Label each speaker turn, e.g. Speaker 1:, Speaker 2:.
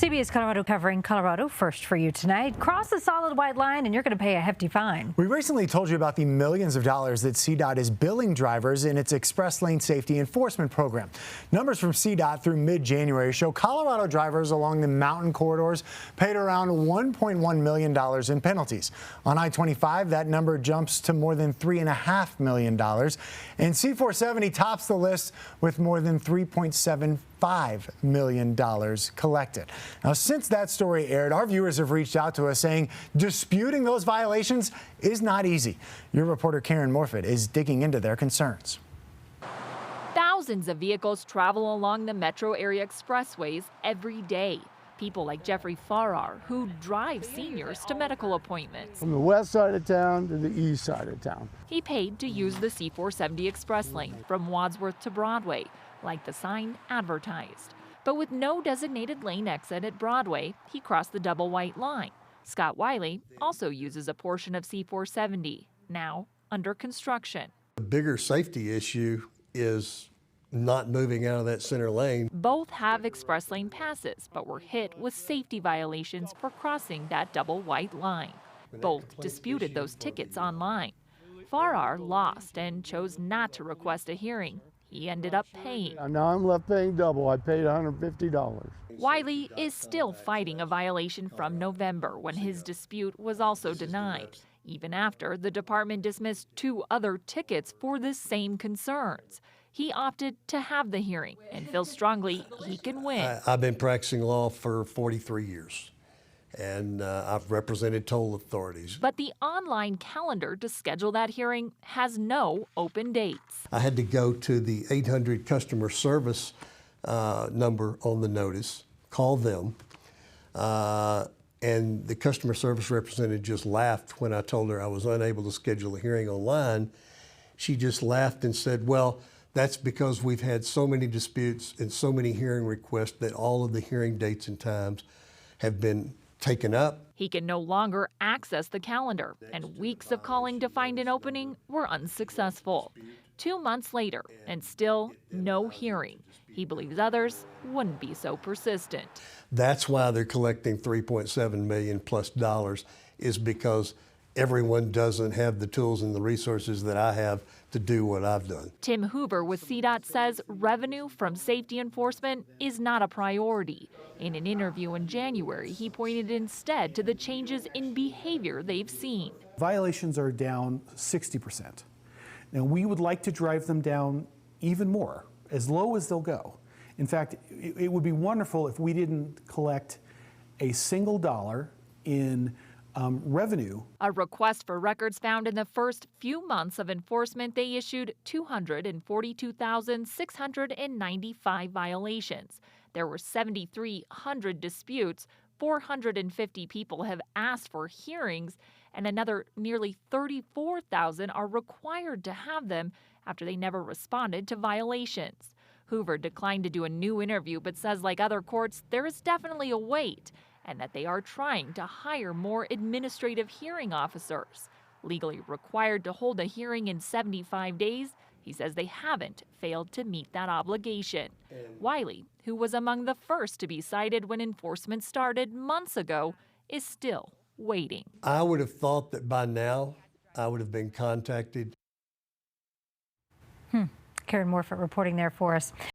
Speaker 1: CBS Colorado covering Colorado first for you tonight. Cross the solid white line and you're going to pay a hefty fine.
Speaker 2: We recently told you about the millions of dollars that CDOT is billing drivers in its express lane safety enforcement program. Numbers from CDOT through mid-January show Colorado drivers along the mountain corridors paid around $1.1 million in penalties. On I-25, that number jumps to more than $3.5 million. And C-470 tops the list with more than $3.75 million collected. Now, since that story aired, our viewers have reached out to us saying disputing those violations is not easy. Your reporter Karen Morfitt is digging into their concerns.
Speaker 3: Thousands of vehicles travel along the metro area expressways every day. People like Jeffrey Farrar, who drive seniors to medical appointments.
Speaker 4: From the west side of town to the east side of town.
Speaker 3: He paid to use the C-470 express lane from Wadsworth to Broadway, like the sign advertised. But with no designated lane exit at Broadway, he crossed the double white line. Scott Wiley also uses a portion of C-470, now under construction.
Speaker 5: The bigger safety issue is not moving out of that center lane.
Speaker 3: Both have express lane passes, but were hit with safety violations for crossing that double white line. Both disputed those tickets online. Farrar lost and chose not to request a hearing. He ended up paying.
Speaker 4: Now I'm left paying double. I paid $150.
Speaker 3: Wiley is still fighting a violation from November when his dispute was also denied, even after the department dismissed 2 other tickets for the same concerns. He opted to have the hearing and feels strongly he can win.
Speaker 5: I've been practicing law for 43 years, and I've represented toll authorities.
Speaker 3: But the online calendar to schedule that hearing has no open dates.
Speaker 5: I had to go to the 800 customer service number on the notice, call them, and the customer service representative just laughed when I told her I was unable to schedule a hearing online. She just laughed and said, well, that's because we've had so many disputes and so many hearing requests that all of the hearing dates and times have been taken up.
Speaker 3: He can no longer access the calendar, and weeks of calling to find an opening were unsuccessful. 2 months later, and still no hearing. He believes others wouldn't be so persistent.
Speaker 5: That's why they're collecting $3.7 million plus is because everyone doesn't have the tools and the resources that I have to do what I've done.
Speaker 3: Tim Hoover with CDOT says revenue from safety enforcement is not a priority. In an interview in January, he pointed instead to the changes in behavior they've seen.
Speaker 6: Violations are down 60%. Now, we would like to drive them down even more, as low as they'll go. In fact, it would be wonderful if we didn't collect a single dollar in revenue.
Speaker 3: A request for records found in the first few months of enforcement, they issued 242,695 violations. There were 7,300 disputes, 450 people have asked for hearings, and another nearly 34,000 are required to have them after they never responded to violations. Hoover declined to do a new interview, but says like other courts, there is definitely a wait, and that they are trying to hire more administrative hearing officers. Legally required to hold a hearing in 75 days, he says they haven't failed to meet that obligation. Wiley, who was among the first to be cited when enforcement started months ago, is still waiting.
Speaker 5: I would have thought that by now I would have been contacted.
Speaker 1: Karen Morfitt reporting there for us.